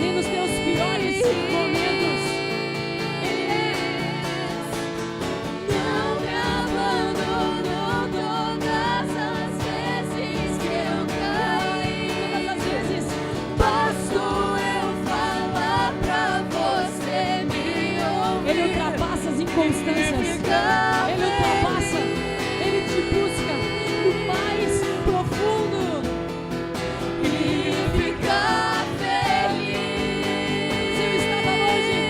nem nos teus piores momentos. Ele é. Não me abandonou todas as vezes que eu caí. Todas as vezes. Posso eu falar pra você me ouvir? Ele ultrapassa as inconstâncias. Ele ultrapassa. Ele te busca no mais profundo. E ficar feliz. Eu estava longe.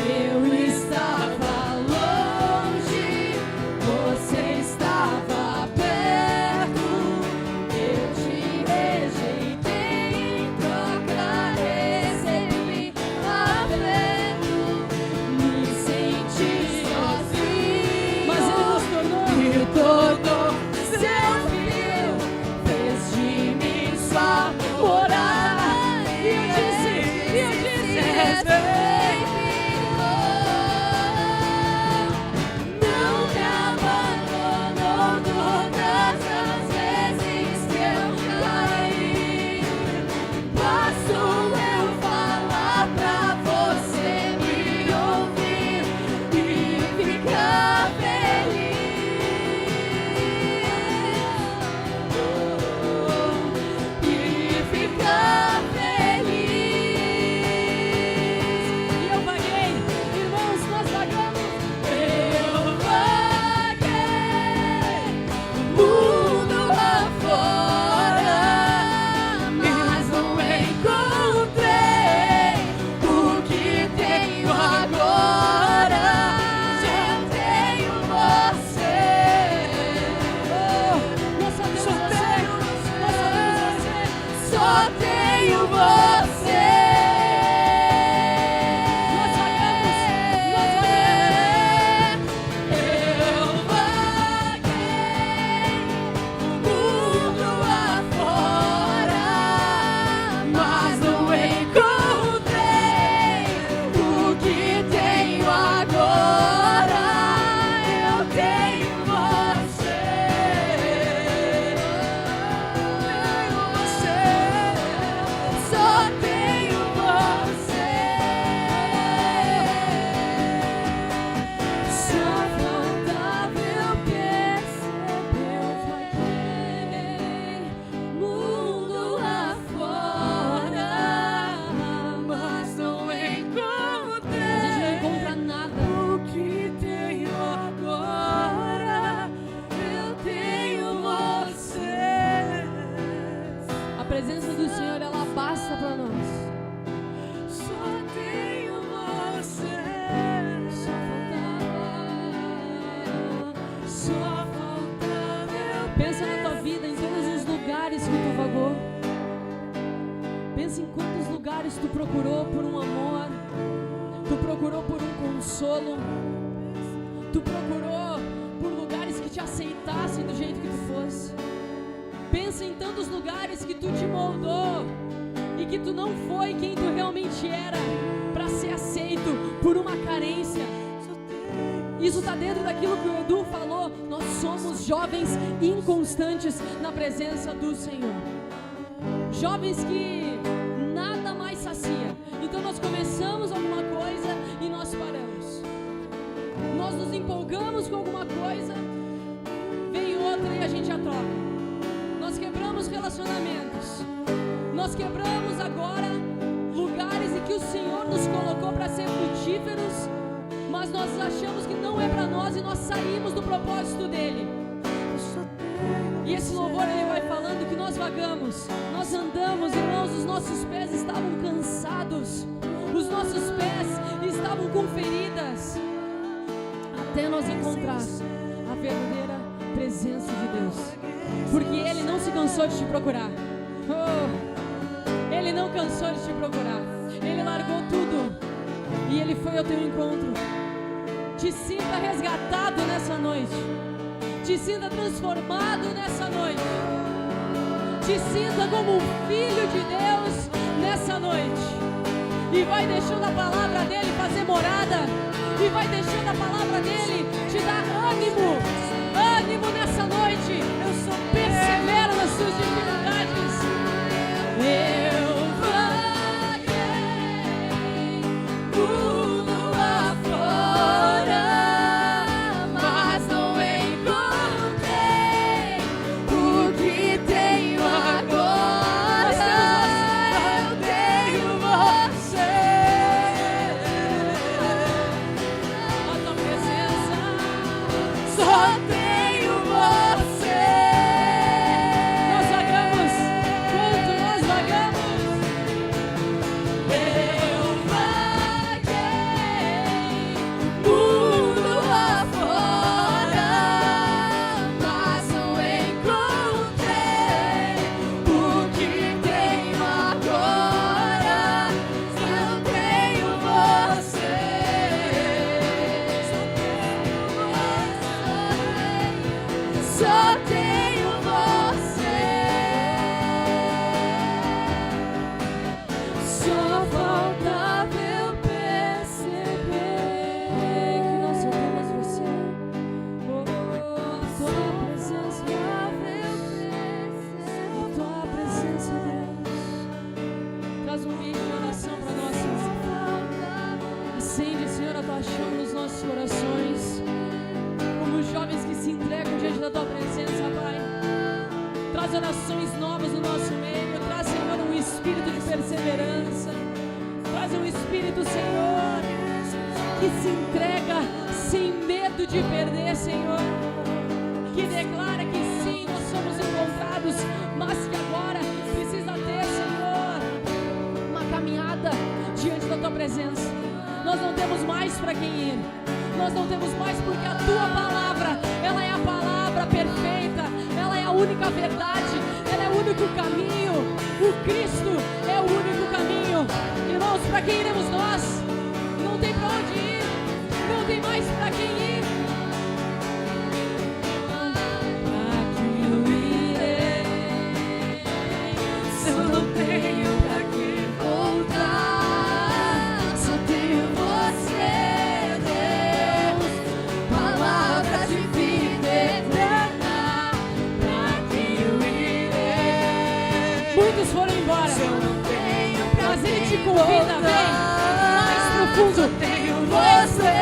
Eu estava longe, você estava perto. Eu te rejeitei, em troca recebi afeto. Me senti sozinho, Mas ele nos tornou. me tornou seu filho, fez de mim sua morada. E eu disse, não me abandonou todas as vezes que eu caí. Posso eu falar pra você me ouvir e ficar feliz? E ficar feliz. E eu vaguei. Irmãos, nós vagamos. Eu vaguei mundo afora, mas não encontrei o que tenho agora. Eu tenho você. Nós sabemos você. Nós sabemos você. Só tenho você. Nós vagamos. Eu vaguei mundo afora, mas não encontrei o que tenho agora. Eu tenho você. Só tenho você. Só faltava eu perceber. Eu vaguei mundo afora, mas não A gente não encontrei encontra nada. o que tenho agora. Eu tenho você. A presença do Senhor, ela basta para nós. Só tenho você. Só faltava eu. Pensa na tua vida, em todos os lugares que tu vagou. Pensa em quantos lugares tu procurou por um amor. Tu procurou por um consolo. Tu procurou por lugares que te aceitassem do jeito que tu fosse. Pensa em tantos lugares que tu te moldou e que tu não foi quem tu realmente era para ser aceito por uma carência. Isso está dentro daquilo que o Edu falou. Nós somos jovens inconstantes na presença do Senhor. Jovens que nada mais sacia. Então nós começamos alguma coisa e nós paramos. Nós nos empolgamos com alguma coisa, vem outra e a gente já troca. Nós quebramos relacionamentos. Nós quebramos agora lugares em que o Senhor nos colocou para ser frutíferos, mas nós achamos que não é para nós e nós saímos do propósito dele. E esse louvor ele vai falando que nós vagamos, nós andamos, irmãos, os nossos pés estavam cansados, os nossos pés estavam com feridas, até nós encontrar a verdadeira presença de Deus, porque Ele não se cansou de te procurar. Ele não cansou de te procurar. Ele largou tudo e Ele foi ao teu encontro. Te sinta resgatado nessa noite. Te sinta transformado nessa noite. Te sinta como um filho de Deus nessa noite. E vai deixando a palavra dele fazer morada. E vai deixando a palavra dele te dar ânimo. Ânimo nessa noite. Persevera nas suas dificuldades. gerações novas no nosso meio. Traz, Senhor, um espírito de perseverança. Traz um espírito, Senhor, que se entrega sem medo de perder, Senhor. Que declara que sim, nós somos encontrados, mas que agora precisa ter, Senhor, uma caminhada diante da Tua presença. Nós não temos mais para quem ir. Nós não temos mais porque a Tua palavra, ela é a palavra perfeita. Ela é a única verdade. Ela é o único caminho. O Cristo é o único caminho. Irmãos, para quem iremos nós? Não tem para onde ir. Não tem mais para quem ir. Convida, vem mais profundo, mais profundo,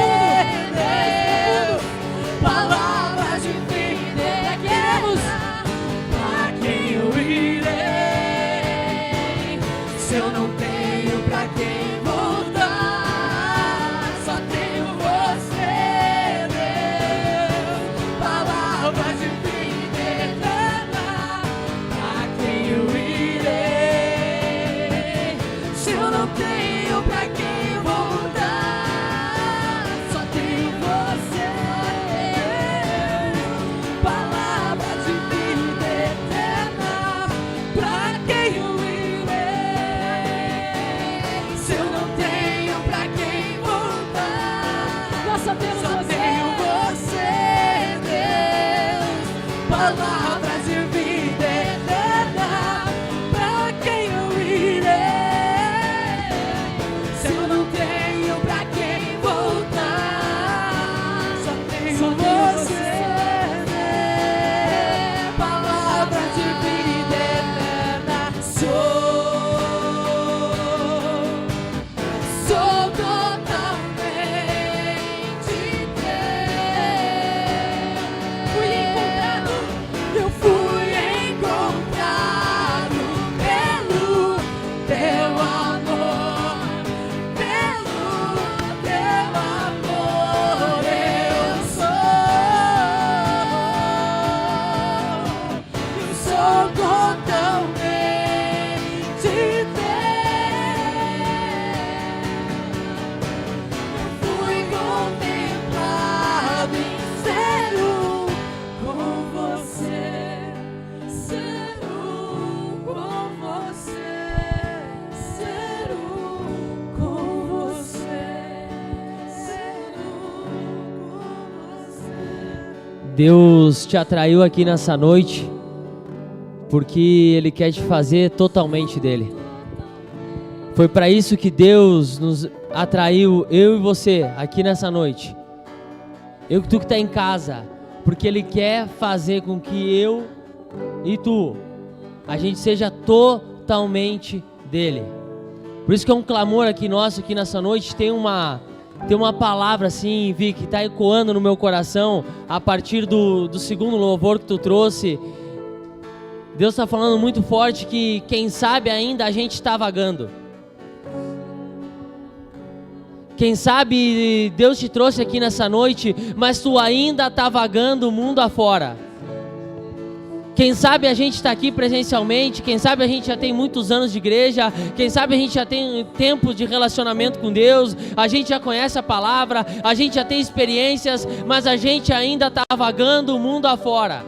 palavras de vida eternas. Pra quem eu irei? Se eu não tenho pra quem voltar, só tenho você, Deus. Palavras de vida eterna. Pra quem eu irei? Se eu não tenho pra quem voltar, só tenho você, palavras de vida eterna. Pra quem eu irei? Se eu não tenho pra quem voltar, Nós só temos só você. tenho você, Deus. Palavras de vida eterna. Pra quem eu irei? Se eu não tenho pra quem voltar, só tenho você, Deus. Palavras de vida eterna. Sou totalmente teu. Eu fui encontrado pelo teu amor, pelo teu amor. Eu sou totalmente teu. Eu fui contemplado em ser um com você, ser um com você, ser um com você, ser um com você. Deus te atraiu aqui nessa noite porque Ele quer te fazer totalmente dele. Foi para isso que Deus nos atraiu, eu e você, aqui nessa noite. Tu que está em casa, porque Ele quer fazer com que eu e tu, a gente seja totalmente dele. Por isso que é um clamor aqui nosso, aqui nessa noite, tem uma palavra assim, Vi, que está ecoando no meu coração, a partir do segundo louvor que tu trouxe. Deus está falando muito forte que, quem sabe ainda a gente está vagando. Quem sabe Deus te trouxe aqui nessa noite, mas tu ainda está vagando o mundo afora. Quem sabe a gente está aqui presencialmente, quem sabe a gente já tem muitos anos de igreja, quem sabe a gente já tem tempo de relacionamento com Deus, a gente já conhece a palavra, a gente já tem experiências, mas a gente ainda está vagando o mundo afora.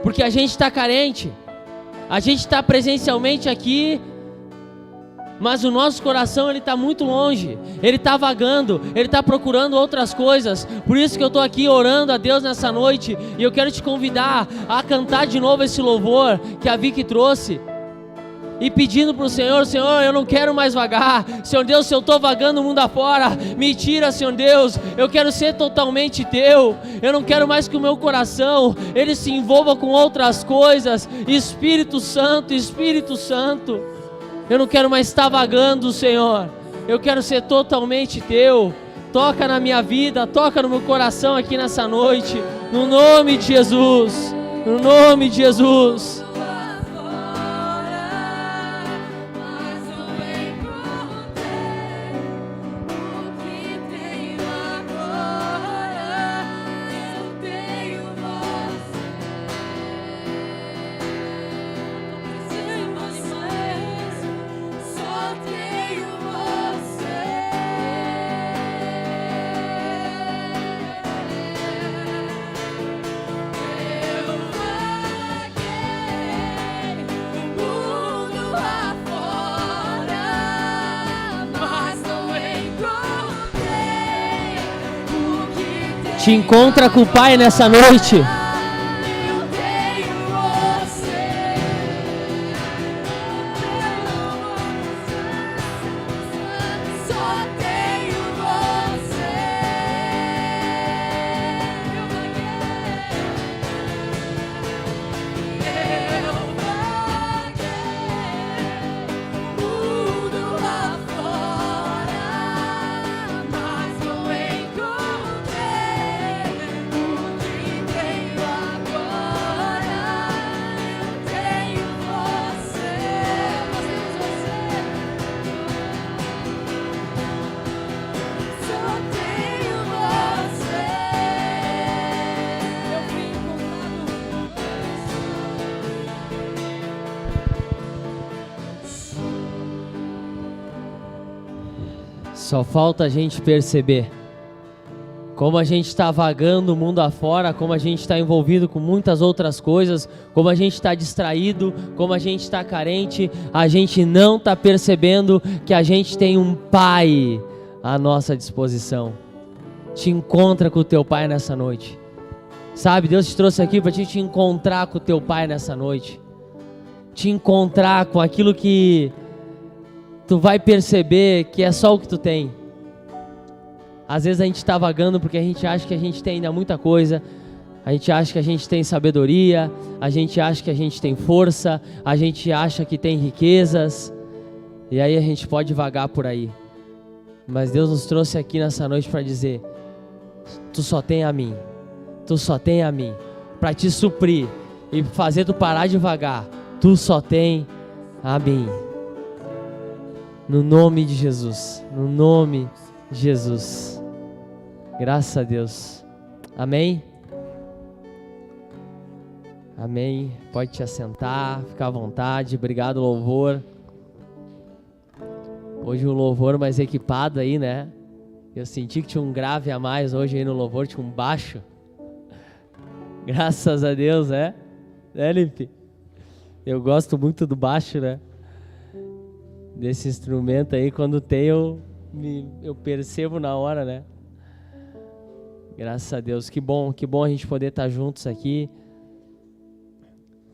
Porque a gente está carente, a gente está presencialmente aqui, mas o nosso coração ele está muito longe, ele está vagando, ele está procurando outras coisas. Por isso que eu estou aqui orando a Deus nessa noite, e eu quero te convidar a cantar de novo esse louvor que a Vicky trouxe, e pedindo para o Senhor: Senhor, eu não quero mais vagar, Senhor Deus, se eu estou vagando o mundo afora, me tira, Senhor Deus, eu quero ser totalmente teu, eu não quero mais que o meu coração, ele se envolva com outras coisas. Espírito Santo, Espírito Santo, eu não quero mais estar vagando, Senhor, eu quero ser totalmente teu. Toca na minha vida, toca no meu coração aqui nessa noite, no nome de Jesus. No nome de Jesus. Te encontra com o Pai nessa noite. Só falta a gente perceber como a gente está vagando o mundo afora, como a gente está envolvido com muitas outras coisas, como a gente está distraído, como a gente está carente, a gente não está percebendo que a gente tem um Pai à nossa disposição. Te encontra com o teu Pai nessa noite. Sabe, Deus te trouxe aqui para te encontrar com o teu Pai nessa noite. Te encontrar com aquilo que tu vai perceber que é só o que tu tem. Às vezes a gente está vagando porque a gente acha que a gente tem ainda muita coisa, a gente acha que a gente tem sabedoria, a gente acha que a gente tem força, a gente acha que tem riquezas, e aí a gente pode vagar por aí. Mas Deus nos trouxe aqui nessa noite para dizer: tu só tem a mim, tu só tem a mim, para te suprir e fazer tu parar de vagar. Tu só tem a mim. No nome de Jesus, no nome de Jesus. Graças a Deus. Amém? Amém. Pode te assentar, ficar à vontade. Obrigado, louvor. Hoje um louvor mais equipado aí, né? Eu senti que tinha um grave a mais hoje aí no louvor, tinha um baixo. Graças a Deus, né? Né, Limpe? Eu gosto muito do baixo, né? Desse instrumento aí, quando tem eu percebo na hora, né? Graças a Deus, que bom a gente poder estar juntos aqui.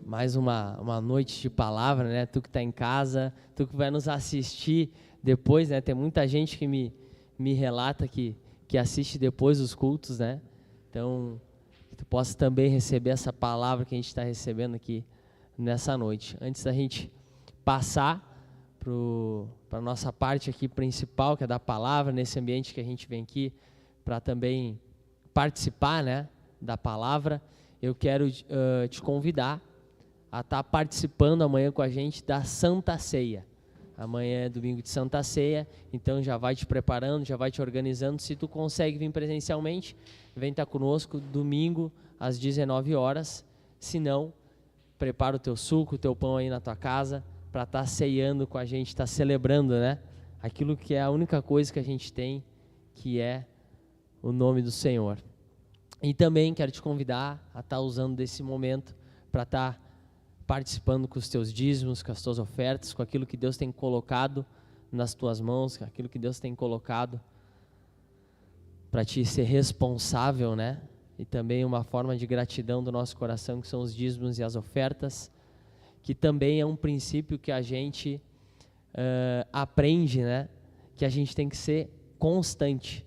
Mais uma noite de palavra, né? Tu que está em casa, tu que vai nos assistir depois, né? Tem muita gente que me relata que assiste depois os cultos, né? Então, que tu possa também receber essa palavra que a gente está recebendo aqui nessa noite. Antes da gente passar para a nossa parte aqui principal, que é da palavra, nesse ambiente que a gente vem aqui para também participar, né, da palavra, eu quero te convidar a estar participando amanhã com a gente da Santa Ceia. Amanhã é domingo de Santa Ceia, então já vai te preparando, já vai te organizando. Se tu consegue vir presencialmente, vem estar conosco domingo às 19 horas. Se não, prepara o teu suco, o teu pão aí na tua casa, para estar ceando com a gente, estar celebrando, né? Aquilo que é a única coisa que a gente tem, que é o nome do Senhor. E também quero te convidar a estar usando desse momento para estar participando com os teus dízimos, com as tuas ofertas, com aquilo que Deus tem colocado nas tuas mãos, com aquilo que Deus tem colocado para te ser responsável, né? E também uma forma de gratidão do nosso coração, que são os dízimos e as ofertas, que também é um princípio que a gente aprende, né? Que a gente tem que ser constante.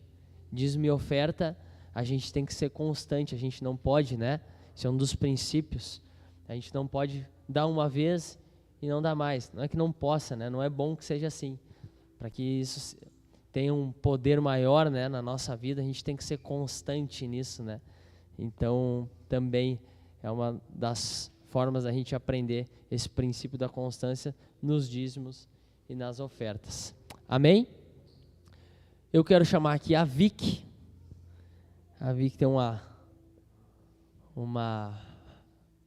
Dízimo e oferta, a gente tem que ser constante, a gente não pode, né? Isso é um dos princípios. A gente não pode dar uma vez e não dar mais. Não é que não possa, né? Não é bom que seja assim. Para que isso tenha um poder maior, né, na nossa vida, a gente tem que ser constante nisso, né? Então, também É uma das formas da gente aprender esse princípio da constância nos dízimos e nas ofertas. Amém? Eu quero chamar aqui a Vicky. A Vicky tem uma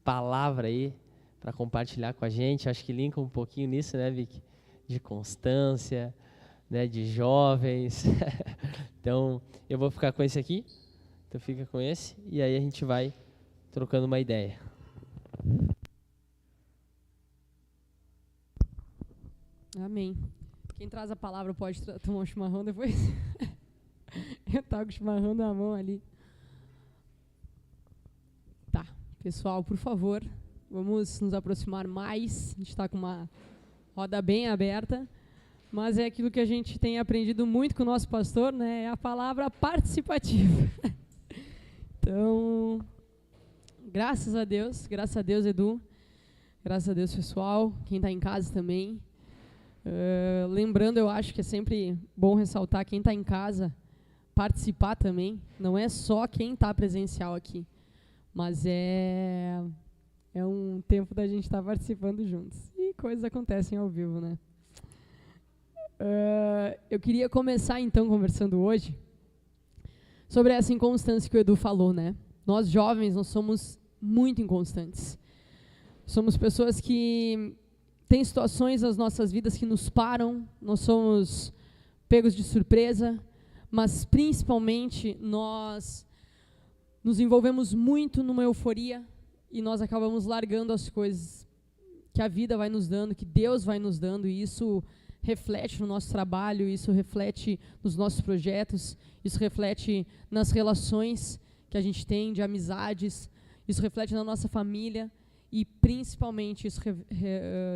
palavra aí para compartilhar com a gente. Acho que linka um pouquinho nisso, né, Vicky? De constância, né, de jovens. Então, eu vou ficar com esse aqui. Então, fica com esse. E aí a gente vai trocando uma ideia. Amém. Quem traz a palavra pode tomar um chimarrão depois? Eu tava com o chimarrão na mão ali. Tá, pessoal, por favor, vamos nos aproximar mais. A gente está com uma roda bem aberta, mas é aquilo que a gente tem aprendido muito com o nosso pastor, né? É a palavra participativa. Então, graças a Deus, Edu, graças a Deus, pessoal, quem está em casa também. Lembrando, eu acho que é sempre bom ressaltar quem está em casa, participar também. Não é só quem está presencial aqui, mas é um tempo da gente estar participando juntos. E coisas acontecem ao vivo, né? Eu queria começar, então, conversando hoje sobre essa inconstância que o Edu falou, né? Nós, jovens, nós somos muito inconstantes. Somos pessoas que têm situações nas nossas vidas que nos param, nós somos pegos de surpresa, mas, principalmente, nós nos envolvemos muito numa euforia e nós acabamos largando as coisas que a vida vai nos dando, que Deus vai nos dando, e isso reflete no nosso trabalho, isso reflete nos nossos projetos, isso reflete nas relações que a gente tem de amizades, isso reflete na nossa família e, principalmente, isso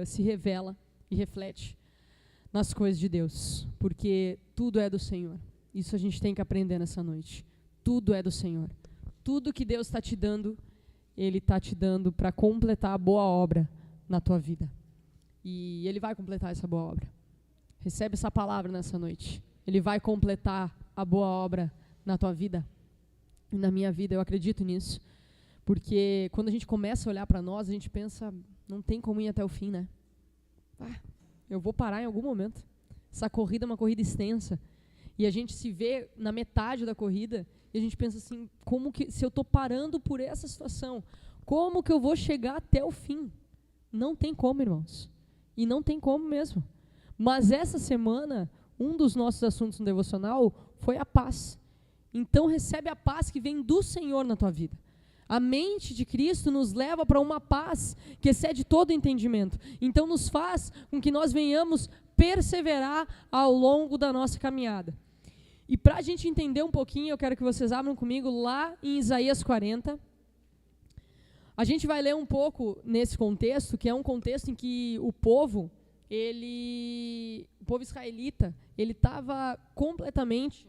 se revela e reflete nas coisas de Deus, porque tudo é do Senhor. Isso a gente tem que aprender nessa noite. Tudo é do Senhor. Tudo que Deus está te dando, Ele está te dando para completar a boa obra na tua vida. E Ele vai completar essa boa obra. Recebe essa palavra nessa noite. Ele vai completar a boa obra na tua vida e na minha vida. Eu acredito nisso. Porque quando a gente começa a olhar para nós, a gente pensa, não tem como ir até o fim, né? Eu vou parar em algum momento. Essa corrida é uma corrida extensa. E a gente se vê na metade da corrida e a gente pensa assim, como que, se eu estou parando por essa situação, como que eu vou chegar até o fim? Não tem como, irmãos. E não tem como mesmo. Mas essa semana, um dos nossos assuntos no devocional foi a paz. Então recebe a paz que vem do Senhor na tua vida. A mente de Cristo nos leva para uma paz que excede todo entendimento. Então nos faz com que nós venhamos perseverar ao longo da nossa caminhada. E para a gente entender um pouquinho, eu quero que vocês abram comigo lá em Isaías 40. A gente vai ler um pouco nesse contexto, que é um contexto em que o povo israelita, ele estava completamente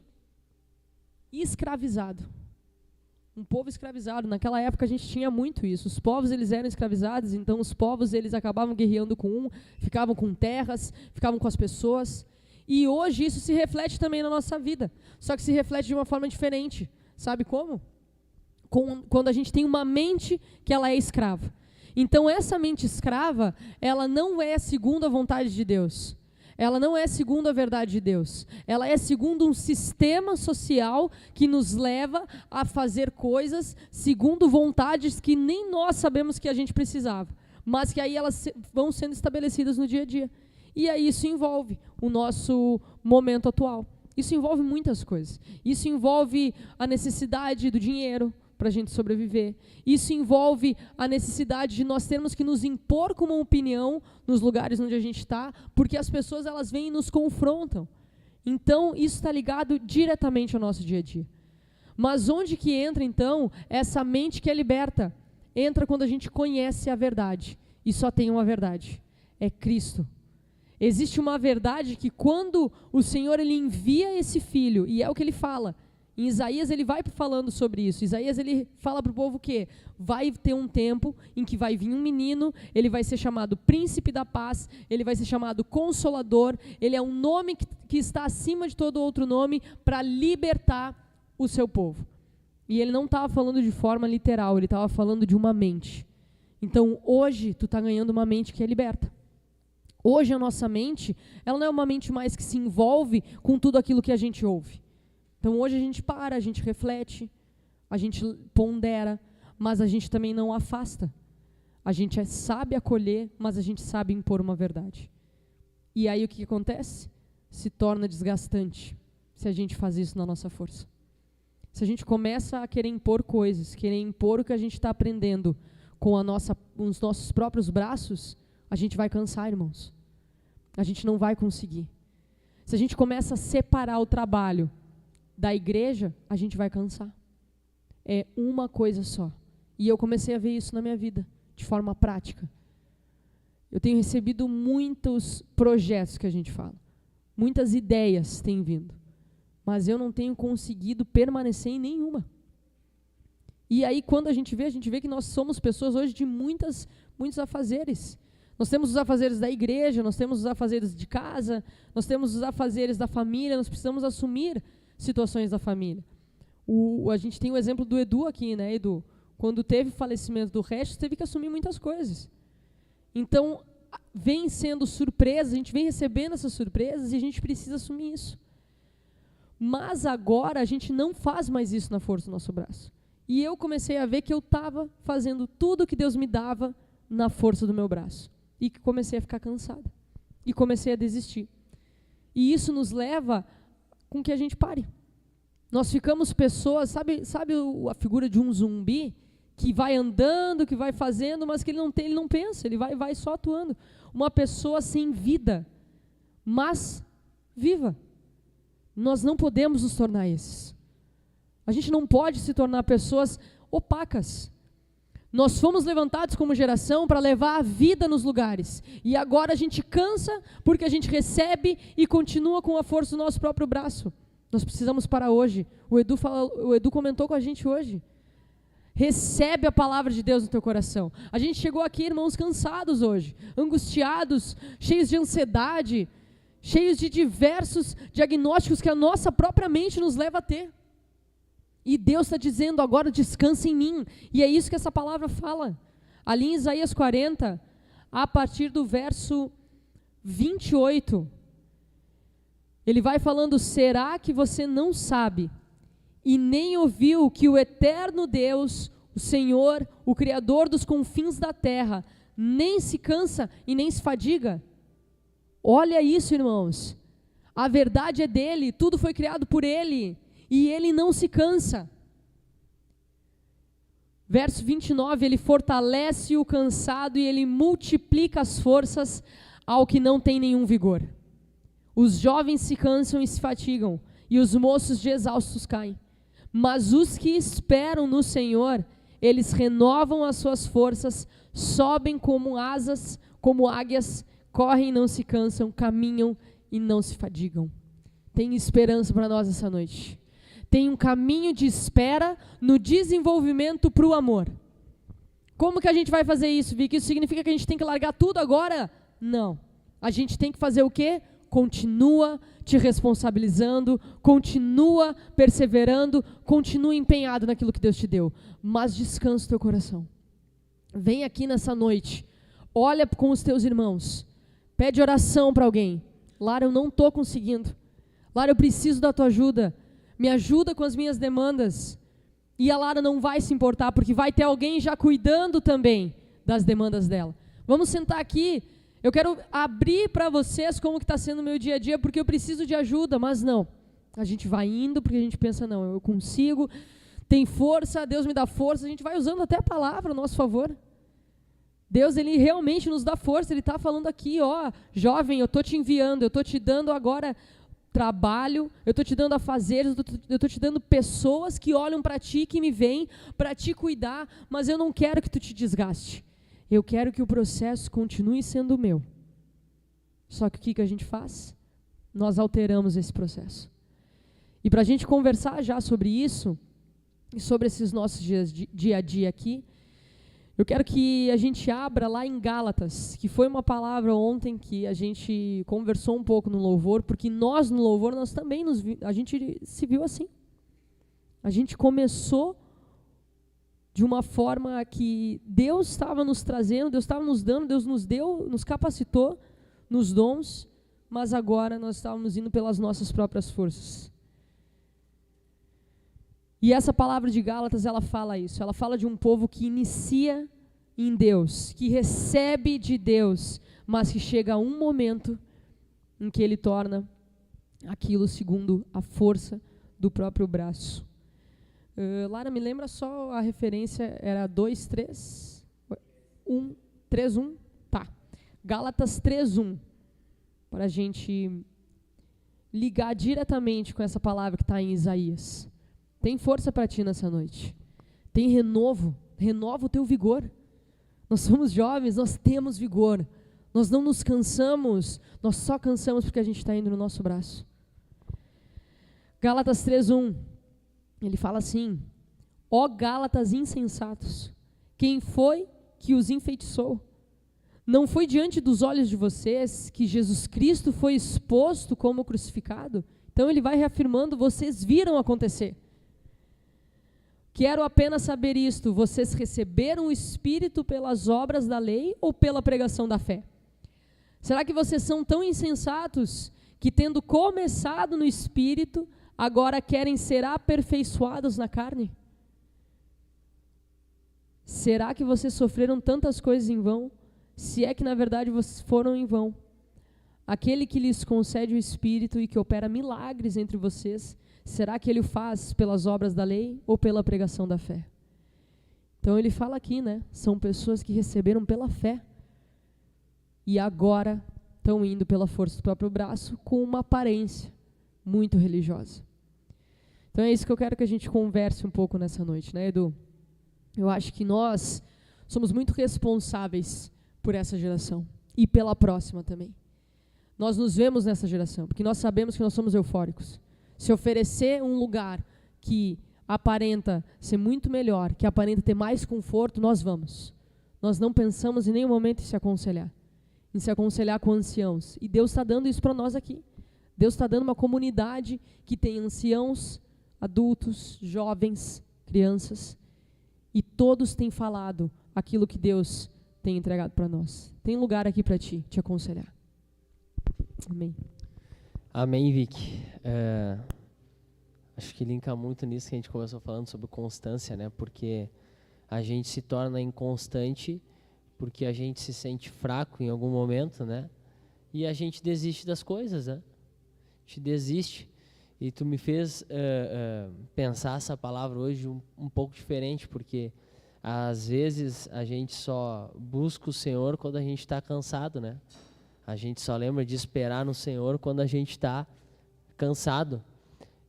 escravizado. Um povo escravizado. Naquela época a gente tinha muito isso. Os povos, eles eram escravizados, então os povos, eles acabavam guerreando com um, ficavam com terras, ficavam com as pessoas. E hoje isso se reflete também na nossa vida. Só que se reflete de uma forma diferente. Sabe como? Quando a gente tem uma mente que ela é escrava. Então essa mente escrava, ela não é segundo a vontade de Deus. Ela não é segundo a verdade de Deus. Ela é segundo um sistema social que nos leva a fazer coisas segundo vontades que nem nós sabemos que a gente precisava. Mas que aí elas vão sendo estabelecidas no dia a dia. E aí isso envolve o nosso momento atual. Isso envolve muitas coisas. Isso envolve a necessidade do dinheiro para a gente sobreviver. Isso envolve a necessidade de nós termos que nos impor com uma opinião nos lugares onde a gente está, porque as pessoas, elas vêm e nos confrontam. Então, isso está ligado diretamente ao nosso dia a dia. Mas onde que entra, então, essa mente que é liberta? Entra quando a gente conhece a verdade. E só tem uma verdade. É Cristo. Existe uma verdade que quando o Senhor, ele envia esse Filho, e é o que ele fala, em Isaías ele vai falando sobre isso. Isaías, ele fala para o povo que vai ter um tempo em que vai vir um menino, ele vai ser chamado Príncipe da Paz, ele vai ser chamado Consolador, ele é um nome que está acima de todo outro nome para libertar o seu povo. E ele não estava falando de forma literal, ele estava falando de uma mente. Então, hoje, tu está ganhando uma mente que é liberta. Hoje, a nossa mente, ela não é uma mente mais que se envolve com tudo aquilo que a gente ouve. Então, hoje a gente para, a gente reflete, a gente pondera, mas a gente também não afasta. A gente sabe acolher, mas a gente sabe impor uma verdade. E aí, o que acontece? Se torna desgastante se a gente faz isso na nossa força. Se a gente começa a querer impor coisas, querer impor o que a gente está aprendendo com os nossos próprios braços, a gente vai cansar, irmãos. A gente não vai conseguir. Se a gente começa a separar o trabalho da igreja, a gente vai cansar. É uma coisa só. E eu comecei a ver isso na minha vida, de forma prática. Eu tenho recebido muitos projetos que a gente fala. Muitas ideias têm vindo. Mas eu não tenho conseguido permanecer em nenhuma. E aí, quando a gente vê que nós somos pessoas hoje de muitos afazeres. Nós temos os afazeres da igreja, nós temos os afazeres de casa, nós temos os afazeres da família, nós precisamos assumir situações da família. A gente tem o exemplo do Edu aqui, né, Edu? Quando teve o falecimento do Regis, teve que assumir muitas coisas. Então, vem sendo surpresa, a gente vem recebendo essas surpresas e a gente precisa assumir isso. Mas agora a gente não faz mais isso na força do nosso braço. E eu comecei a ver que eu estava fazendo tudo que Deus me dava na força do meu braço. E que comecei a ficar cansada. E comecei a desistir. E isso nos leva com que a gente pare. Nós ficamos pessoas, sabe a figura de um zumbi que vai andando, que vai fazendo, mas que ele não pensa, ele vai só atuando. Uma pessoa sem vida, mas viva. Nós não podemos nos tornar esses. A gente não pode se tornar pessoas opacas. Nós fomos levantados como geração para levar a vida nos lugares. E agora a gente cansa porque a gente recebe e continua com a força do nosso próprio braço. Nós precisamos parar hoje. O Edu comentou com a gente hoje. Recebe a palavra de Deus no teu coração. A gente chegou aqui, irmãos, cansados hoje, angustiados, cheios de ansiedade, cheios de diversos diagnósticos que a nossa própria mente nos leva a ter. E Deus está dizendo agora, descansa em mim. E é isso que essa palavra fala. Ali em Isaías 40, a partir do verso 28, ele vai falando, será que você não sabe e nem ouviu que o eterno Deus, o Senhor, o Criador dos confins da terra, nem se cansa e nem se fadiga? Olha isso, irmãos. A verdade é dele, tudo foi criado por ele. E ele não se cansa. Verso 29, ele fortalece o cansado e ele multiplica as forças ao que não tem nenhum vigor. Os jovens se cansam e se fatigam, e os moços de exaustos caem. Mas os que esperam no Senhor, eles renovam as suas forças, sobem como asas, como águias, correm e não se cansam, caminham e não se fadigam. Tem esperança para nós essa noite. Tem um caminho de espera no desenvolvimento para o amor. Como que a gente vai fazer isso, Vicky? Isso significa que a gente tem que largar tudo agora? Não. A gente tem que fazer o quê? Continua te responsabilizando, continua perseverando, continua empenhado naquilo que Deus te deu. Mas descansa o teu coração. Vem aqui nessa noite, olha com os teus irmãos, pede oração para alguém. Lara, eu não estou conseguindo. Lara, eu preciso da tua ajuda. Me ajuda com as minhas demandas. E a Lara não vai se importar, porque vai ter alguém já cuidando também das demandas dela. Vamos sentar aqui. Eu quero abrir para vocês como que está sendo o meu dia a dia, porque eu preciso de ajuda, mas não. A gente vai indo porque a gente pensa, não, eu consigo, tem força, Deus me dá força. A gente vai usando até a palavra a nosso favor. Deus, Ele realmente nos dá força. Ele está falando aqui, ó, jovem, eu estou te enviando, eu estou te dando agora trabalho, eu estou te dando afazeres, eu estou te dando pessoas que olham para ti, que me veem, para te cuidar, mas eu não quero que tu te desgaste. Eu quero que o processo continue sendo o meu. Só que o que a gente faz? Nós alteramos esse processo. E para a gente conversar já sobre isso, e sobre esses nossos dias, dia a dia aqui, eu quero que a gente abra lá em Gálatas, que foi uma palavra ontem que a gente conversou um pouco no louvor, porque nós no louvor, nós também a gente se viu assim. A gente começou de uma forma que Deus estava nos trazendo, Deus estava nos dando, Deus nos deu, nos capacitou nos dons, mas agora nós estávamos indo pelas nossas próprias forças. E essa palavra de Gálatas, ela fala isso. Ela fala de um povo que inicia em Deus, que recebe de Deus, mas que chega a um momento em que ele torna aquilo segundo a força do próprio braço. Lara, me lembra só a referência, era 2, 3? 1, 3, 1? Tá. Gálatas 3, 1. Para a gente ligar diretamente com essa palavra que está em Isaías. Tem força para ti nessa noite. Tem renovo. Renova o teu vigor. Nós somos jovens, nós temos vigor. Nós não nos cansamos, nós só cansamos porque a gente está indo no nosso braço. Gálatas 3:1, ele fala assim: ó Gálatas insensatos, quem foi que os enfeitiçou? Não foi diante dos olhos de vocês que Jesus Cristo foi exposto como crucificado? Então ele vai reafirmando, vocês viram acontecer. Quero apenas saber isto, vocês receberam o Espírito pelas obras da lei ou pela pregação da fé? Será que vocês são tão insensatos que, tendo começado no Espírito, agora querem ser aperfeiçoados na carne? Será que vocês sofreram tantas coisas em vão, se é que na verdade vocês foram em vão? Aquele que lhes concede o Espírito e que opera milagres entre vocês, será que ele o faz pelas obras da lei ou pela pregação da fé? Então ele fala aqui, né? São pessoas que receberam pela fé e agora estão indo pela força do próprio braço com uma aparência muito religiosa. Então é isso que eu quero que a gente converse um pouco nessa noite, né, Edu? Eu acho que nós somos muito responsáveis por essa geração e pela próxima também. Nós nos vemos nessa geração, porque nós sabemos que nós somos eufóricos. Se oferecer um lugar que aparenta ser muito melhor, que aparenta ter mais conforto, nós vamos. Nós não pensamos em nenhum momento em se aconselhar com anciãos. E Deus está dando isso para nós aqui. Deus está dando uma comunidade que tem anciãos, adultos, jovens, crianças, e todos têm falado aquilo que Deus tem entregado para nós. Tem lugar aqui para ti, te aconselhar. Amém. Amém, Vic. Acho que linka muito nisso que a gente começou falando sobre constância, né? Porque a gente se torna inconstante porque a gente se sente fraco em algum momento, né? E a gente desiste das coisas, né? A gente desiste. E tu me fez pensar essa palavra hoje um pouco diferente, porque às vezes a gente só busca o Senhor quando a gente está cansado, né? A gente só lembra de esperar no Senhor quando a gente está cansado.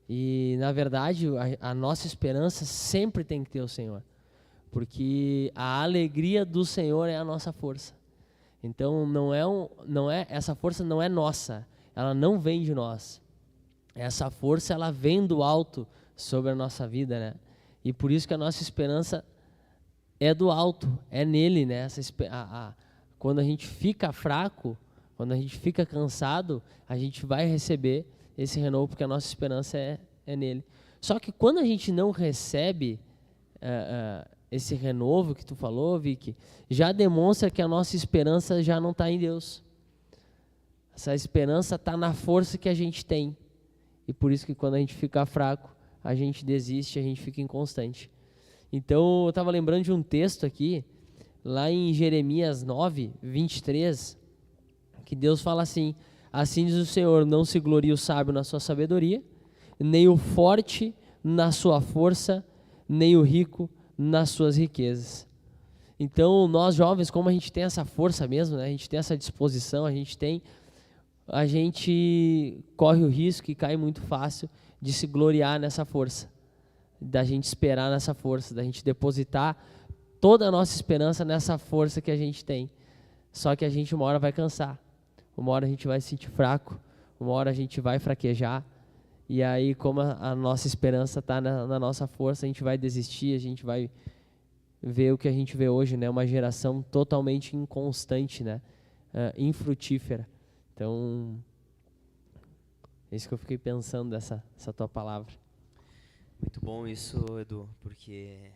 E, na verdade, a nossa esperança sempre tem que ter o Senhor. Porque a alegria do Senhor é a nossa força. Então, essa força não é nossa. Ela não vem de nós. Essa força, ela vem do alto sobre a nossa vida, né? E por isso que a nossa esperança é do alto, é nele, né? Quando a gente fica fraco, quando a gente fica cansado, a gente vai receber esse renovo, porque a nossa esperança é nele. Só que quando a gente não recebe esse renovo que tu falou, Vicky, já demonstra que a nossa esperança já não está em Deus. Essa esperança está na força que a gente tem. E por isso que quando a gente fica fraco, a gente desiste, a gente fica inconstante. Então, eu estava lembrando de um texto aqui, lá em Jeremias 9, 23, que Deus fala assim: assim diz o Senhor, não se glorie o sábio na sua sabedoria, nem o forte na sua força, nem o rico nas suas riquezas. Então, nós jovens, como a gente tem essa força mesmo, né? A gente tem essa disposição, a gente corre o risco e cai muito fácil de se gloriar nessa força, da gente esperar nessa força, da gente depositar toda a nossa esperança nessa força que a gente tem. Só que a gente uma hora vai cansar, uma hora a gente vai se sentir fraco, uma hora a gente vai fraquejar, e aí como a nossa esperança está na nossa força, a gente vai desistir, a gente vai ver o que a gente vê hoje, né? Uma geração totalmente inconstante, né? Infrutífera. Então, é isso que eu fiquei pensando dessa tua palavra. Muito bom isso, Edu, porque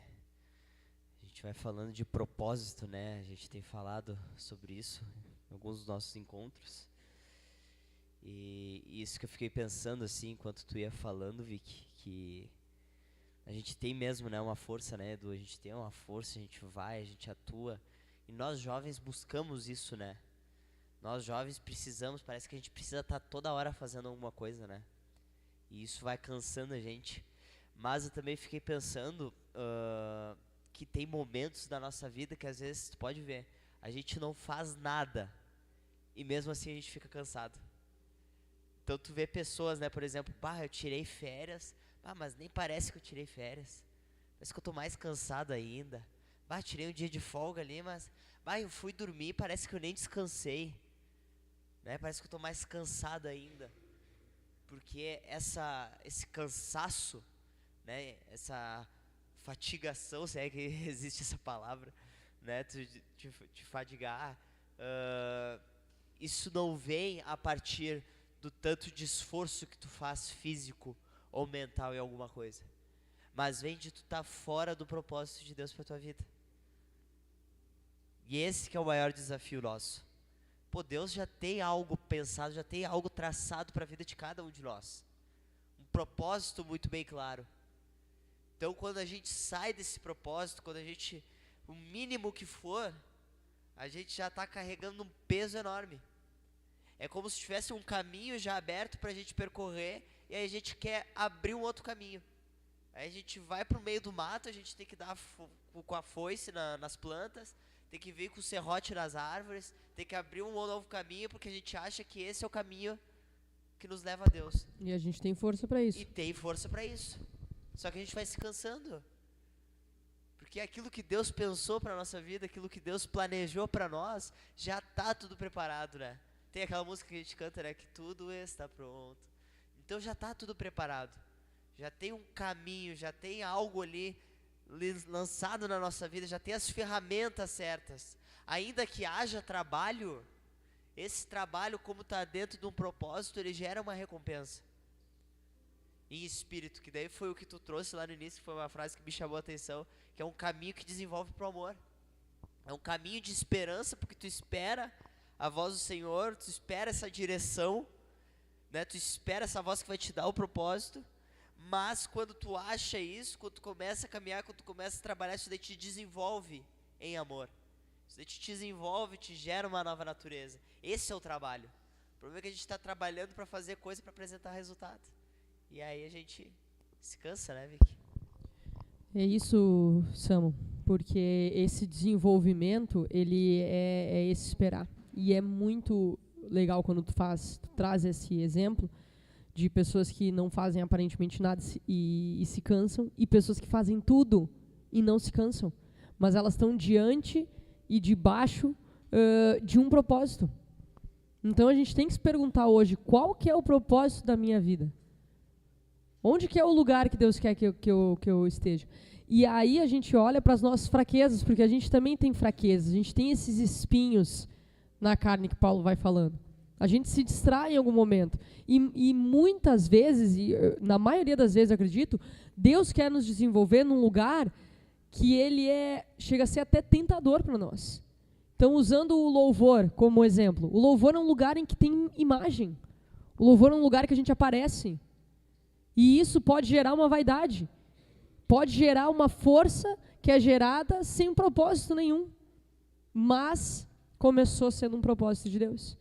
a gente vai falando de propósito, né? A gente tem falado sobre isso em alguns dos nossos encontros. E isso que eu fiquei pensando, assim, enquanto tu ia falando, Vic, que a gente tem mesmo, né, uma força, né, Edu? A gente tem uma força, a gente vai, a gente atua. E nós jovens buscamos isso, né? Nós jovens precisamos, parece que a gente precisa estar toda hora fazendo alguma coisa, né? E isso vai cansando a gente. Mas eu também fiquei pensando que tem momentos da nossa vida que às vezes, tu pode ver, a gente não faz nada e mesmo assim a gente fica cansado. Então tu vê pessoas, né, por exemplo, eu tirei férias, mas nem parece que eu tirei férias. Parece que eu tô mais cansado ainda. Tirei um dia de folga ali, mas eu fui dormir, parece que eu nem descansei. Né? Parece que eu tô mais cansado ainda. Porque esse cansaço, né, essa fatigação, se é que existe essa palavra, né, te fadigar, isso não vem a partir do tanto de esforço que tu faz físico ou mental em alguma coisa, mas vem de tu estar fora do propósito de Deus para tua vida. E esse que é o maior desafio nosso. Deus já tem algo pensado, já tem algo traçado para a vida de cada um de nós. Um propósito muito bem claro. Então, quando a gente sai desse propósito, o mínimo que for, a gente já está carregando um peso enorme. É como se tivesse um caminho já aberto para a gente percorrer, e aí a gente quer abrir um outro caminho. Aí a gente vai para o meio do mato, a gente tem que dar com a foice nas plantas, tem que vir com o serrote nas árvores, tem que abrir um novo caminho, porque a gente acha que esse é o caminho que nos leva a Deus. E a gente tem força para isso. E tem força para isso. Só que a gente vai se cansando. Porque aquilo que Deus pensou para a nossa vida, aquilo que Deus planejou para nós, já está tudo preparado, né? Tem aquela música que a gente canta, né? Que tudo está pronto. Então já está tudo preparado. Já tem um caminho, já tem algo ali lançado na nossa vida, já tem as ferramentas certas. Ainda que haja trabalho, esse trabalho, como está dentro de um propósito, ele gera uma recompensa em espírito, que daí foi o que tu trouxe lá no início, que foi uma frase que me chamou a atenção, que é um caminho que desenvolve para o amor. É um caminho de esperança, porque tu espera a voz do Senhor, tu espera essa direção, né? Tu espera essa voz que vai te dar o propósito. Mas quando tu acha isso, quando tu começa a caminhar, quando tu começa a trabalhar, isso daí te desenvolve em amor. Isso daí te desenvolve, te gera uma nova natureza. Esse é o trabalho. O problema é que a gente está trabalhando para fazer coisa para apresentar resultado. E aí a gente se cansa, né, Vicky? É isso, Samu, porque esse desenvolvimento, ele é esse esperar. E é muito legal quando tu traz esse exemplo de pessoas que não fazem aparentemente nada e se cansam, e pessoas que fazem tudo e não se cansam, mas elas estão diante e debaixo de um propósito. Então a gente tem que se perguntar hoje, qual que é o propósito da minha vida? Onde que é o lugar que Deus quer que eu esteja? E aí a gente olha para as nossas fraquezas, porque a gente também tem fraquezas, a gente tem esses espinhos na carne que Paulo vai falando. A gente se distrai em algum momento. E muitas vezes, na maioria das vezes, eu acredito, Deus quer nos desenvolver num lugar que ele chega a ser até tentador para nós. Então, usando o louvor como exemplo, o louvor é um lugar em que tem imagem. O louvor é um lugar que a gente aparece. E isso pode gerar uma vaidade. Pode gerar uma força que é gerada sem propósito nenhum. Mas começou sendo um propósito de Deus.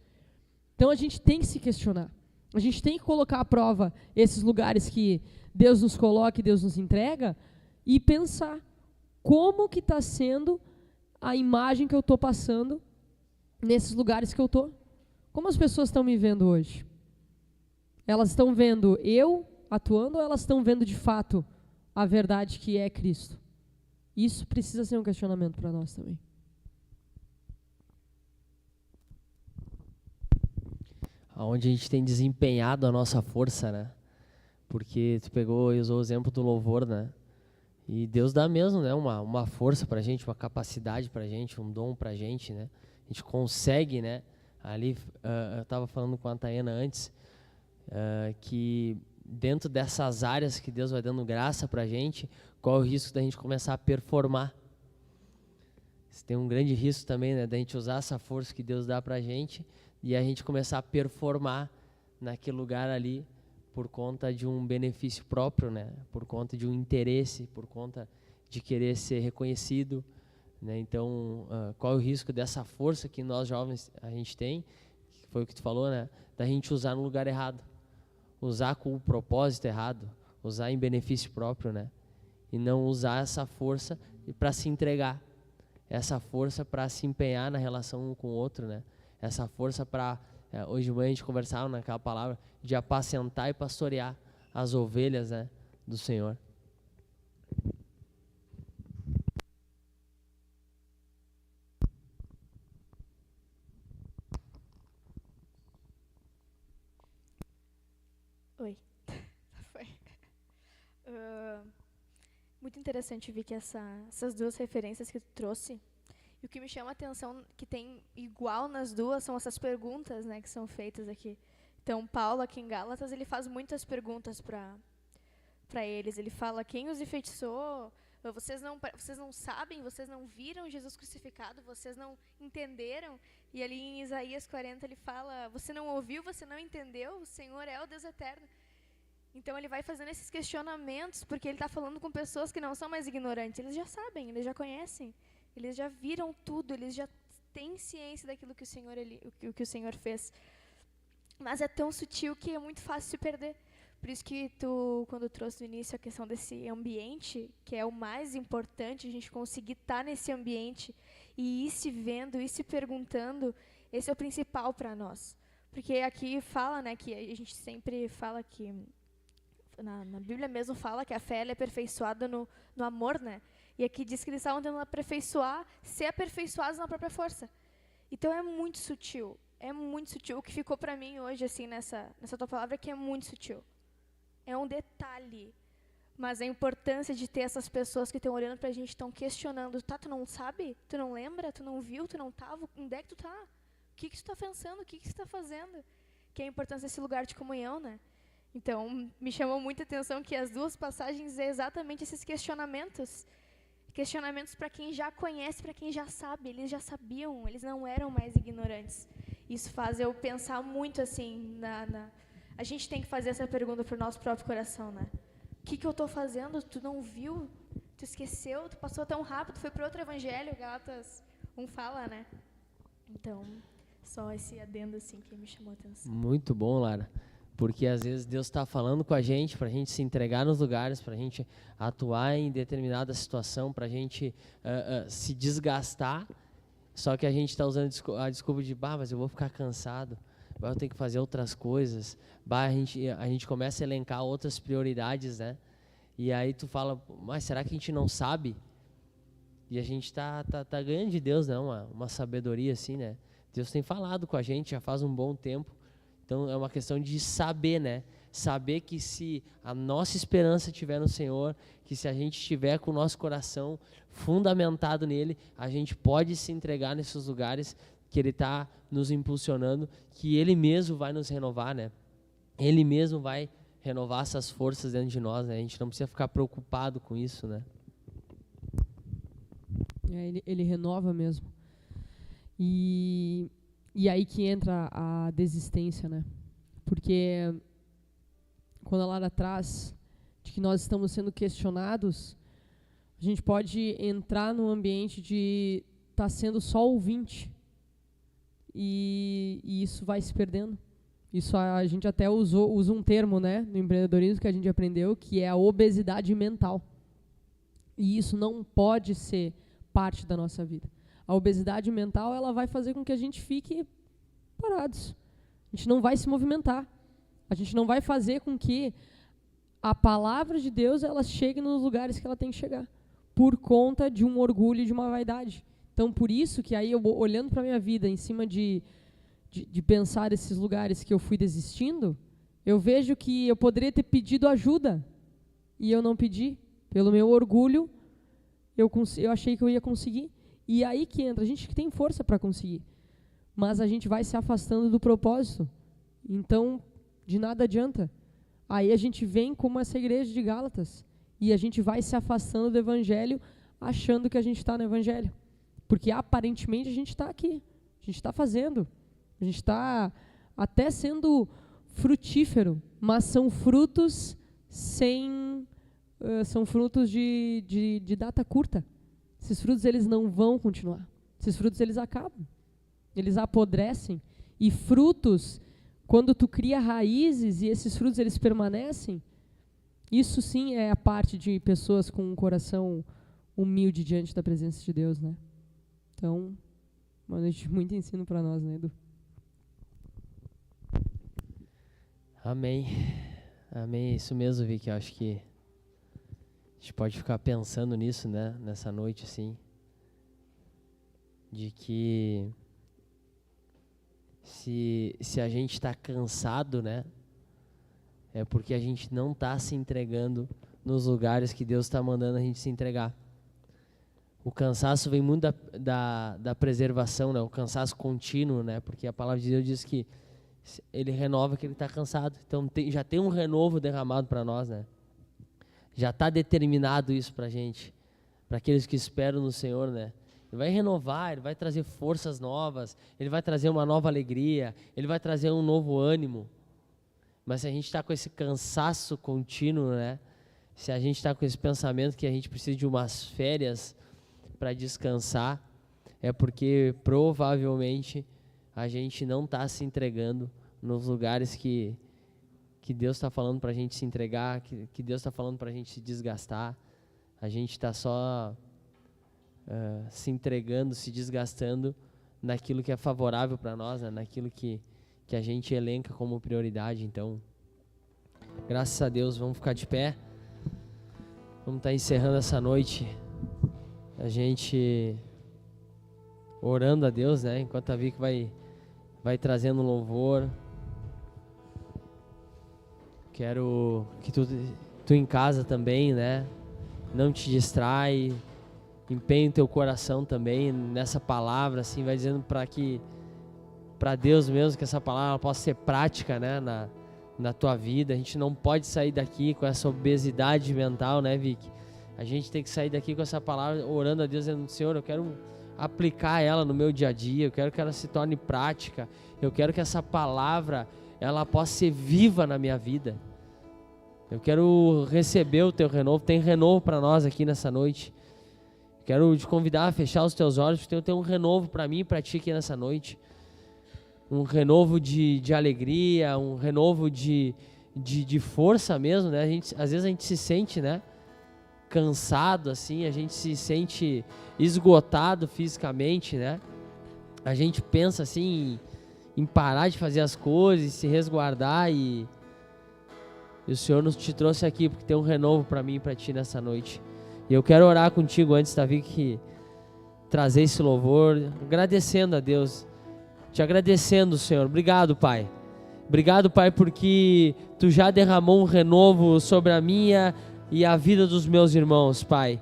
Então a gente tem que se questionar. A gente tem que colocar à prova esses lugares que Deus nos coloca e Deus nos entrega e pensar como que está sendo a imagem que eu estou passando nesses lugares que eu estou. Como as pessoas estão me vendo hoje? Elas estão vendo eu atuando ou elas estão vendo de fato a verdade que é Cristo? Isso precisa ser um questionamento para nós também. Onde a gente tem desempenhado a nossa força, né? Porque tu pegou e usou o exemplo do louvor, né? E Deus dá mesmo, né? Uma força pra gente, uma capacidade pra gente, um dom pra gente, né? A gente consegue, né? Ali, eu estava falando com a Tayana antes, que dentro dessas áreas que Deus vai dando graça para a gente, qual é o risco da gente começar a performar? Tem um grande risco também, né, da gente usar essa força que Deus dá para a gente e a gente começar a performar naquele lugar ali por conta de um benefício próprio, né, por conta de um interesse, por conta de querer ser reconhecido, né? Então, qual é o risco dessa força que nós jovens a gente tem, que foi o que tu falou, né, da gente usar no lugar errado, usar com o propósito errado, usar em benefício próprio, né, e não usar essa força para se entregar, essa força para se empenhar na relação um com o outro, né? Essa força para, hoje de manhã a gente conversava naquela palavra, de apacentar e pastorear as ovelhas, né, do Senhor. Oi. Foi. Muito interessante ver que essas duas referências que tu trouxe. E o que me chama a atenção, que tem igual nas duas, são essas perguntas, né, que são feitas aqui. Então, Paulo, aqui em Gálatas, ele faz muitas perguntas para eles. Ele fala, quem os enfeitiçou? Vocês não sabem, vocês não viram Jesus crucificado, vocês não entenderam? E ali em Isaías 40 ele fala, você não ouviu, você não entendeu? O Senhor é o Deus eterno. Então ele vai fazendo esses questionamentos, porque ele está falando com pessoas que não são mais ignorantes. Eles já sabem, eles já conhecem, eles já viram tudo, eles já têm ciência daquilo que o Senhor fez. Mas é tão sutil que é muito fácil se perder. Por isso que tu, quando trouxe no início a questão desse ambiente, que é o mais importante, a gente conseguir estar nesse ambiente e ir se vendo, ir se perguntando, esse é o principal para nós. Porque aqui fala, né, que a gente sempre fala que na Bíblia mesmo fala que a fé ela é aperfeiçoada no amor, né? E aqui diz que eles estavam tentando aperfeiçoar, ser aperfeiçoados na própria força. Então é muito sutil. É muito sutil. O que ficou para mim hoje, assim, nessa tua palavra, é que é muito sutil. É um detalhe. Mas a importância de ter essas pessoas que estão olhando pra gente, estão questionando. Tá, tu não sabe? Tu não lembra? Tu não viu? Tu não tava? Onde é que tu tá? O que tu tá pensando? O que tu tá fazendo? Que é a importância desse lugar de comunhão, né? Então, me chamou muita atenção que as duas passagens é exatamente esses questionamentos. Questionamentos para quem já conhece, para quem já sabe. Eles já sabiam, eles não eram mais ignorantes. Isso faz eu pensar muito assim, a gente tem que fazer essa pergunta para o nosso próprio coração, né? O que eu estou fazendo? Tu não viu? Tu esqueceu? Tu passou tão rápido? Foi para outro evangelho? Gálatas 1 fala, né? Então, só esse adendo assim que me chamou a atenção. Muito bom, Lara. Porque às vezes Deus está falando com a gente para a gente se entregar nos lugares, para a gente atuar em determinada situação, para a gente se desgastar. Só que a gente está usando a desculpa de, mas eu vou ficar cansado, eu tenho que fazer outras coisas. A gente começa a elencar outras prioridades, né? E aí tu fala, mas será que a gente não sabe? E a gente tá ganhando de Deus, né? Uma sabedoria assim, né? Deus tem falado com a gente já faz um bom tempo. Então é uma questão de saber, né? Saber que se a nossa esperança estiver no Senhor, que se a gente estiver com o nosso coração fundamentado nele, a gente pode se entregar nesses lugares que Ele está nos impulsionando, que Ele mesmo vai nos renovar, né? Ele mesmo vai renovar essas forças dentro de nós, né? A gente não precisa ficar preocupado com isso, né? Ele renova mesmo. E aí que entra a desistência, né? Porque quando a Lara traz de que nós estamos sendo questionados, a gente pode entrar num ambiente de estar sendo só ouvinte. E isso vai se perdendo. Isso a gente até usa um termo, né, no empreendedorismo que a gente aprendeu, que é a obesidade mental. E isso não pode ser parte da nossa vida. A obesidade mental, ela vai fazer com que a gente fique parados. A gente não vai se movimentar. A gente não vai fazer com que a palavra de Deus ela chegue nos lugares que ela tem que chegar, por conta de um orgulho e de uma vaidade. Então, por isso que aí eu, olhando para a minha vida, em cima de pensar esses lugares que eu fui desistindo, eu vejo que eu poderia ter pedido ajuda, e eu não pedi. Pelo meu orgulho, eu achei que eu ia conseguir. E aí que entra, a gente que tem força para conseguir, mas a gente vai se afastando do propósito. Então, de nada adianta. aí a gente vem como essa igreja de Gálatas e a gente vai se afastando do evangelho achando que a gente está no evangelho. Porque aparentemente a gente está aqui, a gente está fazendo, a gente está até sendo frutífero, mas são frutos são frutos de data curta. Esses frutos eles não vão continuar. Esses frutos eles acabam, eles apodrecem. E frutos, quando tu cria raízes e esses frutos eles permanecem, isso sim é a parte de pessoas com um coração humilde diante da presença de Deus, né? Então, uma noite de muito ensino para nós, né, Edu? Amém. Amém, é isso mesmo, Vicky. Eu acho que a gente pode ficar pensando nisso, né, nessa noite, assim, de que se a gente está cansado, né, é porque a gente não está se entregando nos lugares que Deus está mandando a gente se entregar. O cansaço vem muito da preservação, né, o cansaço contínuo, né, porque a palavra de Deus diz que Ele renova que Ele está cansado. Então já tem um renovo derramado para nós, né? Já está determinado isso para a gente, para aqueles que esperam no Senhor, né? Ele vai renovar, Ele vai trazer forças novas, Ele vai trazer uma nova alegria, Ele vai trazer um novo ânimo. Mas se a gente está com esse cansaço contínuo, né? Se a gente está com esse pensamento que a gente precisa de umas férias para descansar, é porque provavelmente a gente não está se entregando nos lugares que Deus está falando para a gente se entregar, que Deus está falando para a gente se desgastar. A gente está só se entregando, se desgastando naquilo que é favorável para nós, né? Naquilo que a gente elenca como prioridade. Então, graças a Deus, vamos ficar de pé. Vamos estar encerrando essa noite, a gente orando a Deus, né? Enquanto a Vicky vai trazendo louvor. Quero que tu em casa também, né? Não te distrai, empenhe o teu coração também nessa palavra, assim, vai dizendo para Deus mesmo que essa palavra possa ser prática, né? Na tua vida. A gente não pode sair daqui com essa obesidade mental, né, Vicky? A gente tem que sair daqui com essa palavra, orando a Deus, dizendo: Senhor, eu quero aplicar ela no meu dia a dia, eu quero que ela se torne prática, eu quero que essa palavra ela possa ser viva na minha vida. Eu quero receber o teu renovo. Tem renovo para nós aqui nessa noite. Quero te convidar a fechar os teus olhos, porque tem um renovo para mim e para ti aqui nessa noite. Um renovo de alegria, um renovo de força mesmo, né? Às vezes a gente se sente, né, cansado, assim, a gente se sente esgotado fisicamente, né? A gente pensa assim em parar de fazer as coisas, se resguardar, e o Senhor nos te trouxe aqui porque tem um renovo para mim e para ti nessa noite. E eu quero orar contigo antes, Davi, que trazer esse louvor, agradecendo a Deus, te agradecendo, Senhor. Obrigado, Pai. Obrigado, Pai, porque tu já derramou um renovo sobre a minha e a vida dos meus irmãos, Pai.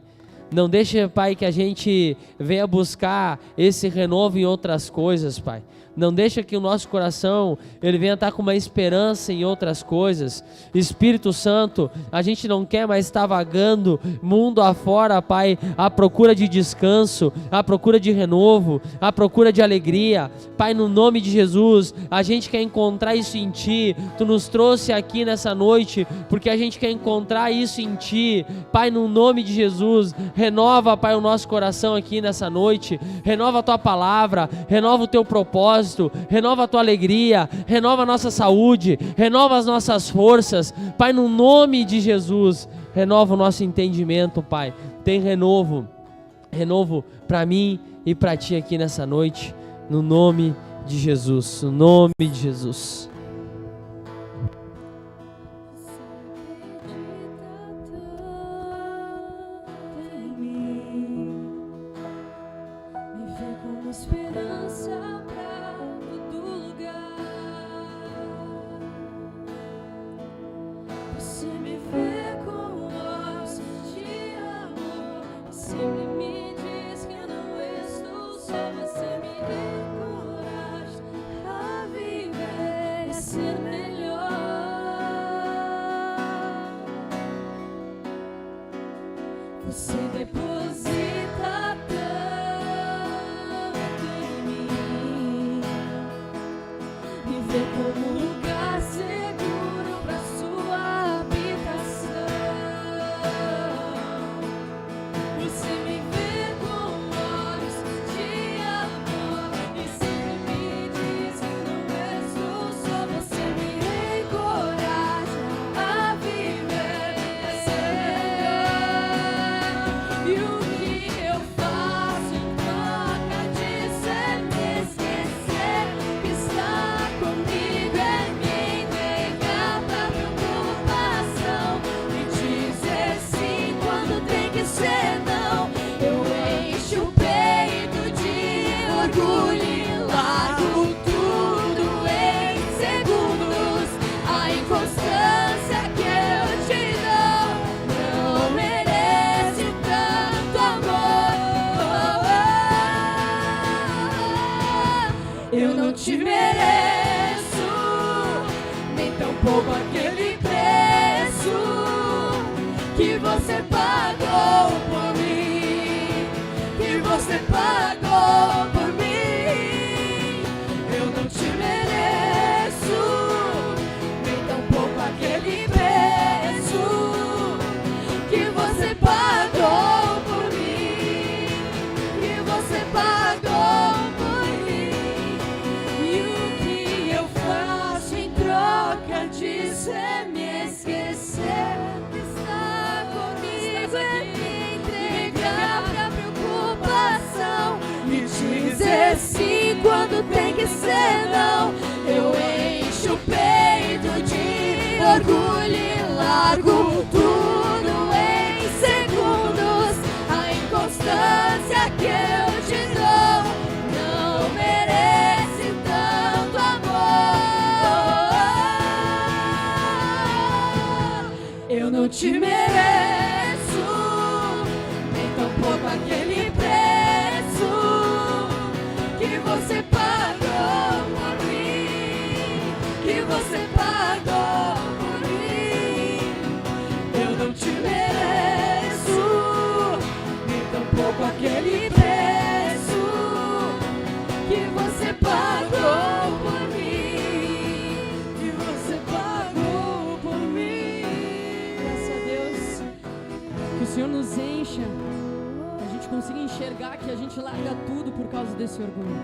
Não deixe, Pai, que a gente venha buscar esse renovo em outras coisas, Pai. Não deixa que o nosso coração ele venha estar com uma esperança em outras coisas. Espírito Santo, a gente não quer mais estar vagando mundo afora, Pai, à procura de descanso, à procura de renovo, à procura de alegria. Pai, no nome de Jesus, a gente quer encontrar isso em Ti. Tu nos trouxe aqui nessa noite porque a gente quer encontrar isso em Ti. Pai, no nome de Jesus, renova, Pai, o nosso coração aqui nessa noite. Renova a Tua palavra, renova o Teu propósito, renova a Tua alegria, renova a nossa saúde, renova as nossas forças. Pai, no nome de Jesus, renova o nosso entendimento, Pai. Tem renovo para mim e para Ti aqui nessa noite, no nome de Jesus, no nome de Jesus. pouco aquele preço que você pagou por mim, que você pagou por mim. Eu não te mereço, nem tampouco aquele preço que você pagou por mim, que você pagou por mim. E o que eu faço em troca disso é me esquecer, estar comigo, é me entregar pra preocupação e dizer sim quando tem que ser não. Eu encho o peito de orgulho e largo tudo em segundos. A inconstância que eu te dou não merece tanto amor. Eu não te mereço, nem tampouco aquele preço que você pagou por mim, que você pagou por mim. Eu não te mereço, nem tampouco aquele preço que você pagou por mim, que você pagou por mim. Graças a Deus, que o Senhor nos encha, que a gente consiga enxergar que a gente larga tudo por causa desse orgulho.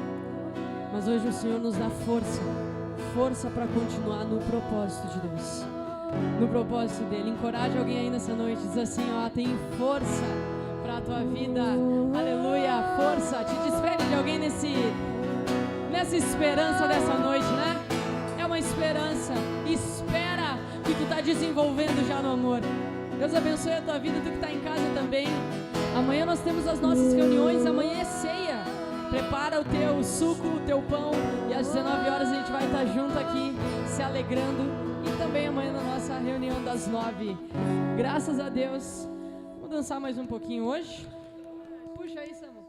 Mas hoje o Senhor nos dá força para continuar no propósito de Deus, no propósito dele. Encoraje alguém aí nessa noite, diz assim, ó, tem força para a tua vida, aleluia, força. Te despede de alguém nessa esperança dessa noite, né? É uma esperança, espera que tu tá desenvolvendo já no amor. Deus abençoe a tua vida, tu que tá em casa também. Amanhã nós temos as nossas reuniões, amanhã é ceia. Prepara o teu suco, o teu pão, e às 19 horas a gente vai estar junto aqui, se alegrando. E também amanhã na nossa reunião das 9. Graças a Deus. Vamos dançar mais um pouquinho hoje? Puxa aí, Samu.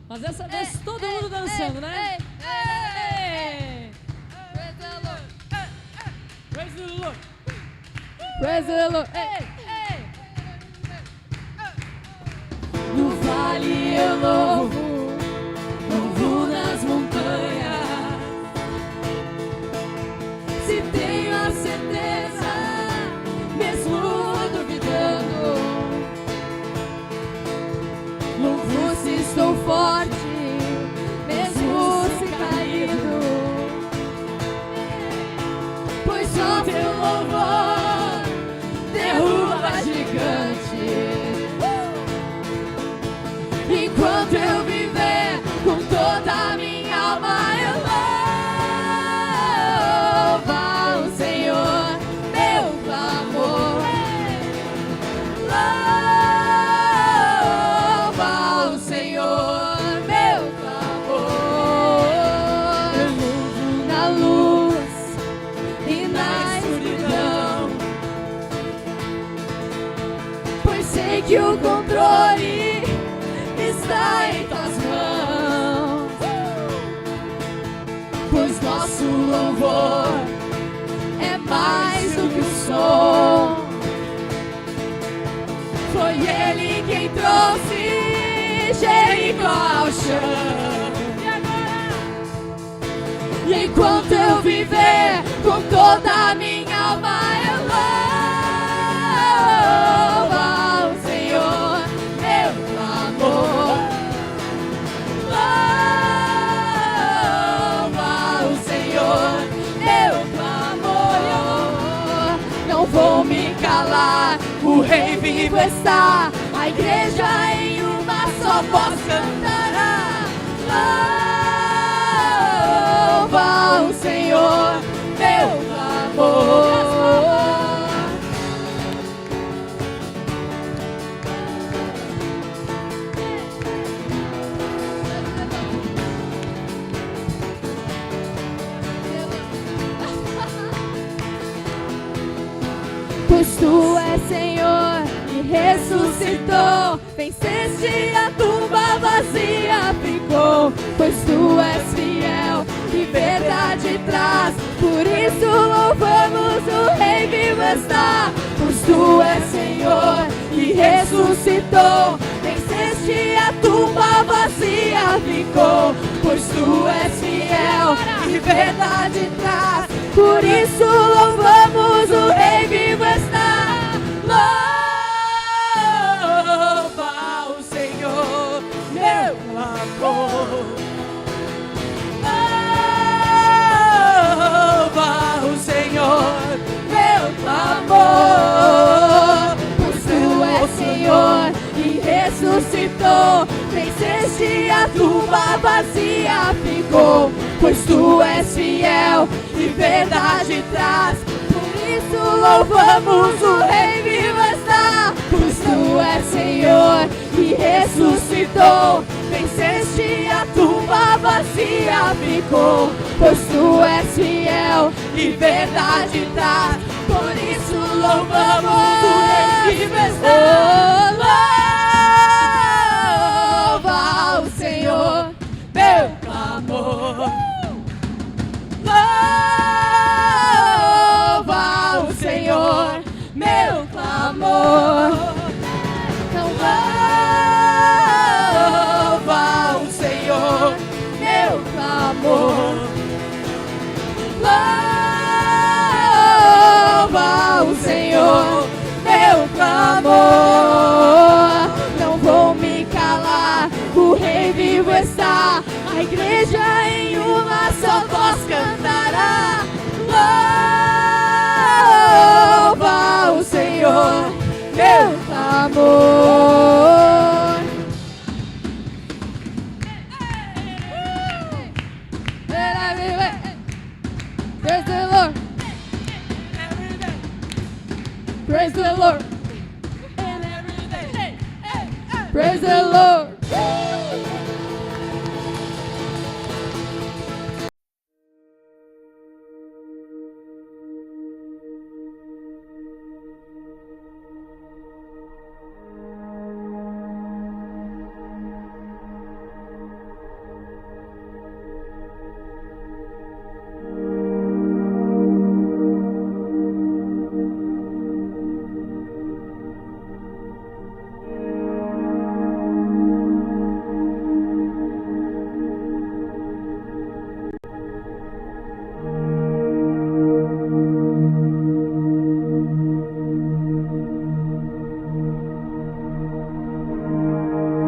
Mas dessa vez todo mundo dançando, né? Praise the Lord. Praise the Lord. No vale eu louvo, louvo nas montanhas. Se tenho a certeza, mesmo duvidando, louvo se estou forte, mesmo se caído, pois só teu louvor derruba gigante. Enquanto eu viver com toda a minha alma, eu louvo ao Senhor, meu clamor. Louvo ao Senhor, meu clamor. Eu louvo na luz e na escuridão, pois sei que o controle está em tuas mãos, pois nosso louvor é mais do que o som. Foi Ele quem trouxe Jericó ao chão. E agora? E enquanto eu viver com toda a minha alma, eu louvo ao Senhor, meu clamor. Louva ao Senhor, meu clamor. Não vou me calar, o Rei vivo está, a igreja em uma só voz cantará. Louva ao Senhor, meu clamor. Pois tu és Senhor e ressuscitou, venceste a tumba vazia ficou. Pois tu és fiel, que verdade está, pois tu és Senhor e ressuscitou. Venceste a tumba vazia ficou, pois tu és fiel e verdade traz. Por isso louvamos o Rei vivo está. Louva o Senhor, meu amor. Louva o Senhor, meu amor. Pois tu és Senhor e ressuscitou. Venceste a tumba vazia ficou, pois tu és fiel e verdade traz. Por isso louvamos o Rei vivo está. Pois tu és Senhor e ressuscitou. Venceste a tumba vazia ficou, pois tu és fiel e verdade traz. Por isso louvamos o Rei vivo está. Louva o Senhor, meu clamor. Louva o Senhor, meu clamor. Então louva o Senhor, meu clamor. Louva o Senhor, meu clamor. Não vou me calar, o Rei vivo está. A igreja em uma só voz cantará. Louva o Senhor, meu clamor. Praise the Lord. Praise the Lord. Praise the Lord.